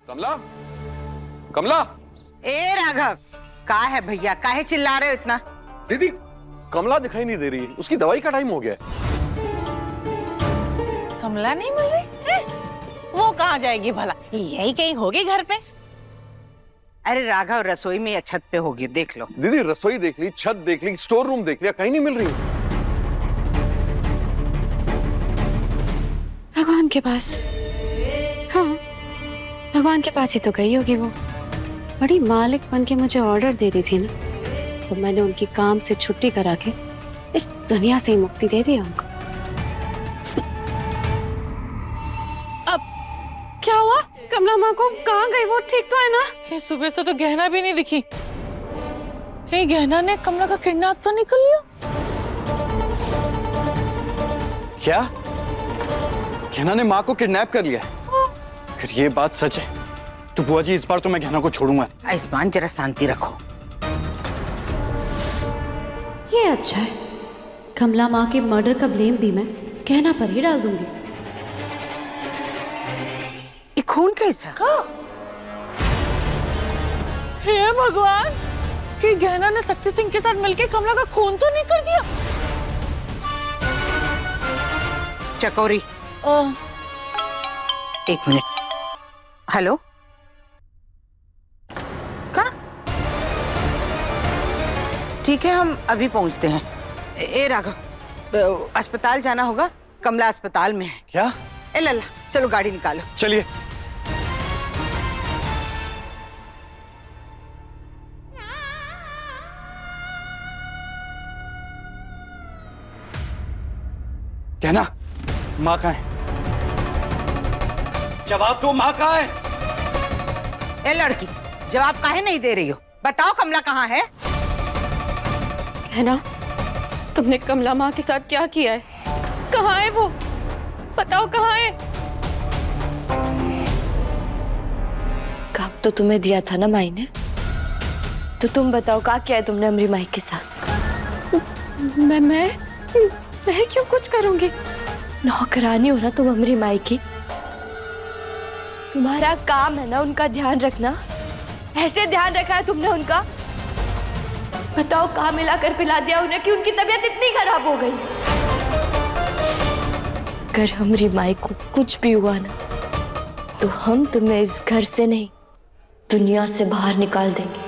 कमला, कमला। ए राघव, का है भैया, काहे चिल्ला रहे हो इतना? दीदी, कमला दिखाई नहीं दे रही है, उसकी दवाई का टाइम हो गया है। कमला नहीं मिल रही है? वो कहाँ जाएगी भला? यही कहीं होगी घर पे। अरे राघव, रसोई में या छत पे होगी, देख लो। दीदी, रसोई देख ली, छत देख ली, स्टोर रूम देख लिया, कहीं नहीं मिल रही। भगवान के पास। हाँ, भगवान के पास ही तो गई होगी वो। बड़ी मालिक बन के मुझे ऑर्डर दे रही थी ना, तो मैंने उनकी काम से छुट्टी करा के इस दुनिया से ही मुक्ति दे दी उनको। अब क्या हुआ? कमला माँ को कहाँ गई? वो ठीक तो है ना? ये सुबह से तो गहना भी नहीं दिखी। कहीं गहना ने कमला का किडनैप तो निकल लिया? क्या? गहना ने माँ को किडनैप कर लिया? अगर ये बात सच है तो बुआ जी, इस बार तो मैं गहना को छोड़ूंगा। आयुष्मान, जरा शांति रखो। ये अच्छा है, कमला माँ के मर्डर का ब्लेम भी मैं गहना पर ही डाल दूंगी। ये खून कैसा? हे भगवान, कि गहना ने शक्ति सिंह के साथ मिलकर कमला का खून तो नहीं कर दिया? चकोरी, एक मिनट। हेलो, कहाँ? ठीक है, हम अभी पहुंचते हैं। ए राघव, अस्पताल जाना होगा, कमला अस्पताल में है। क्या? ए लल्ला, चलो गाड़ी निकालो। चलिए। कहना, माँ कहाँ है? जवाब दो, माँ कहाँ है? ए लड़की, जवाब काहे नहीं दे रही हो? बताओ कमला कहाँ है? है ना, तुमने कमला माँ के साथ क्या किया है? कहाँ है वो? बताओ कहाँ है? काम तो तुम्हें दिया था ना माई ने, तो तुम बताओ क्या किया है तुमने अमरी माई के साथ? मैं क्यों कुछ करूंगी? नौकरानी हो ना तुम अमरी माई की। तुम्हारा काम है ना उनका ध्यान रखना। ऐसे ध्यान रखा है तुमने उनका? बताओ, कहाँ मिलाकर पिला दिया उन्हें कि उनकी तबीयत इतनी खराब हो गई? अगर हमारी माई को कुछ भी हुआ ना, तो हम तुम्हें इस घर से नहीं, दुनिया से बाहर निकाल देंगे।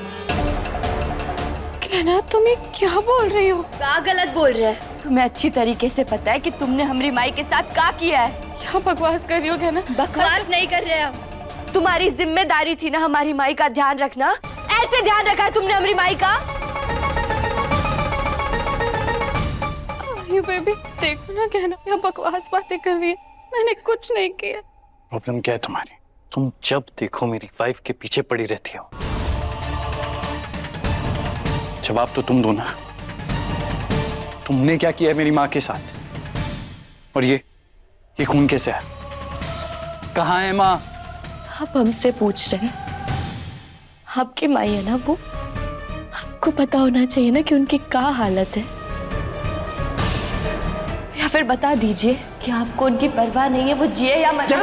कहना, तुम ये क्या बोल रही हो? क्या गलत बोल रहे हैं? तुम्हें अच्छी तरीके से पता है कि तुमने हमारी माई के साथ क्या किया है। क्या बकवास कर रही हो कहना? बकवास नहीं कर रहे हम। तुम्हारी जिम्मेदारी थी ना हमारी माई का ध्यान रखना। ऐसे ध्यान रखा है तुमने हमारी माई का? ये बेबी, देखो ना कहना, क्या बकवास बातें कर रही है। मैंने कुछ नहीं किया। प्रॉब्लम क्या है तुम्हारी? तुम जब देखो मेरी वाइफ के पीछे पड़ी रहती हो। जवाब तो तुम दो ना, तुमने क्या किया है मेरी माँ के साथ? और ये खून कैसे है? कहाँ है माँ? आप हमसे पूछ रहे हैं? आपकी माई है ना वो, आपको पता होना चाहिए ना कि उनकी क्या हालत है। या फिर बता दीजिए कि आपको उनकी परवाह नहीं है, वो जिए या मरे।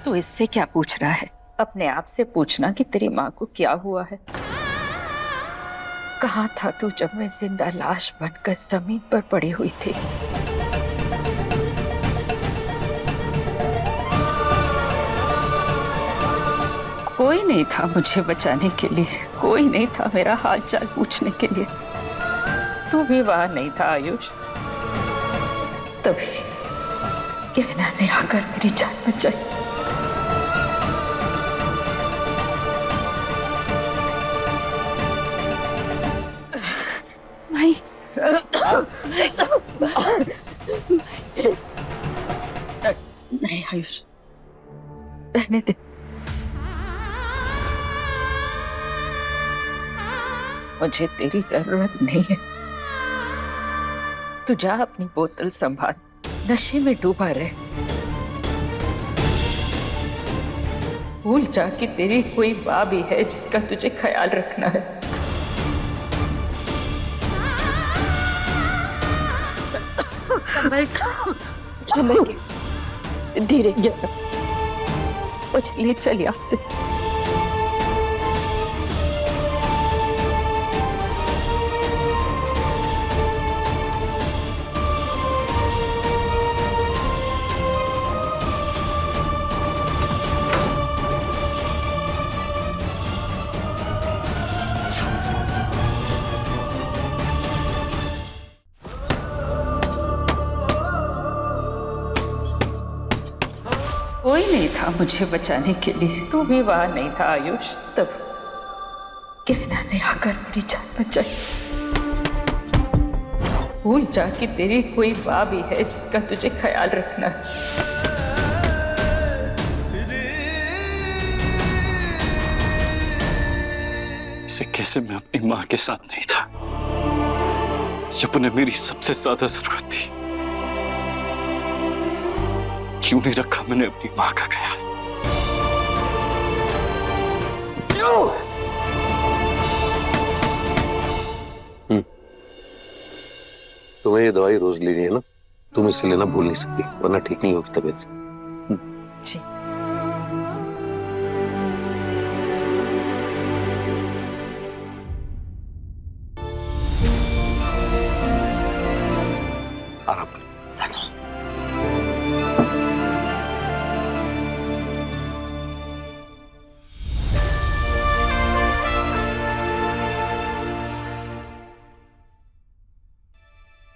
तो इससे क्या पूछ रहा है? अपने आप से पूछना कि तेरी माँ को क्या हुआ है। कहाँ था तू जब मैं जिंदा लाश बनकर जमीन पर पड़ी हुई थी? कोई नहीं था मुझे बचाने के लिए, कोई नहीं था मेरा हालचाल पूछने के लिए। तू भी वहां नहीं था आयुष। तभी कहना ने आकर मेरी जान बचाई। नहीं आयुष, रहने दे। मुझे तेरी जरूरत नहीं है। तू जा अपनी बोतल संभाल। नशे में डूबा रहे। भूल जा कि तेरी कोई माँ भी है जिसका तुझे ख्याल रखना है। संभल के, धीरे। मुझे ले चल यहाँ से। कोई नहीं था मुझे बचाने के लिए, तू भी वहां नहीं था आयुष। तब कहना ने आकर मेरी जान बचाई। भूल जा कि तेरी कोई माँ भी है जिसका तुझे ख्याल रखना है। इसे कैसे मैं अपनी माँ के साथ नहीं था जब उन्हें मेरी सबसे ज्यादा जरूरत थी। क्यों नहीं रखा मैंने अपनी माँ का ख्याल। तुम्हें ये दवाई रोज लेनी है ना, तुम इसे लेना भूल नहीं सकती वरना ठीक नहीं होगी तबीयत। जी। आराम कर।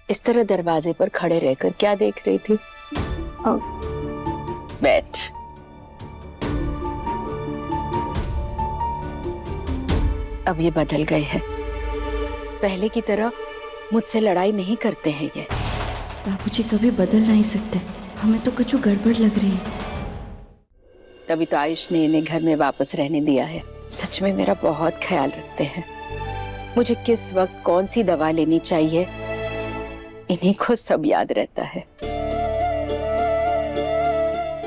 इस तरह दरवाजे पर खड़े रहकर क्या देख रही थी? बैठ। अब ये बदल गए हैं, पहले की तरह मुझसे लड़ाई नहीं करते हैं ये। बाबूजी कभी बदल नहीं सकते, हमें तो कुछ गड़बड़ लग रही है। तभी तो आयुष ने इन्हें घर में वापस रहने दिया है। सच में मेरा बहुत ख्याल रखते हैं। मुझे किस वक्त कौन सी दवा लेनी चाहिए इन्हीं को सब याद रहता है।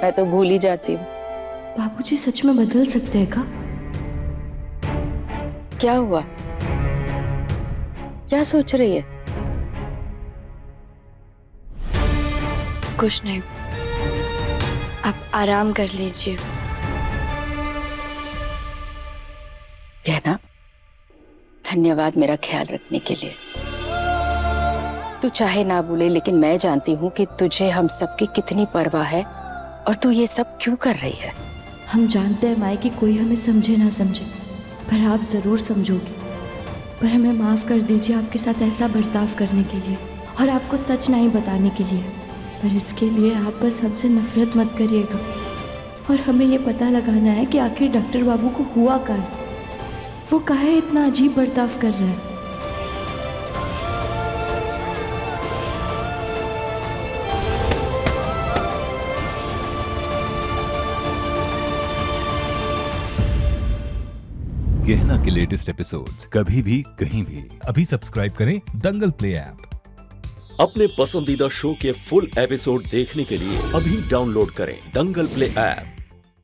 मैं तो भूल ही जाती हूँ। बाबूजी सच में बदल सकते हैं का? क्या हुआ? क्या सोच रही है? कुछ नहीं, आप आराम कर लीजिए। कहना धन्यवाद मेरा ख्याल रखने के लिए। तू चाहे ना भूले, लेकिन मैं जानती हूँ कि तुझे हम सबकी कितनी परवाह है और तू ये सब क्यों कर रही है। हम जानते हैं माई कि कोई हमें समझे ना समझे, पर आप जरूर समझोगी। पर हमें माफ कर दीजिए आपके साथ ऐसा बर्ताव करने के लिए और आपको सच नहीं बताने के लिए। पर इसके लिए आप बस हमसे नफरत मत करिएगा। और हमें ये पता लगाना है कि आखिर डॉक्टर बाबू को हुआ क्या है, वो काहे इतना अजीब बर्ताव कर रहा है। गहना के लेटेस्ट एपिसोड्स कभी भी कहीं भी अभी सब्सक्राइब करें दंगल प्ले ऐप। अपने पसंदीदा शो के फुल एपिसोड देखने के लिए अभी डाउनलोड करें दंगल प्ले ऐप।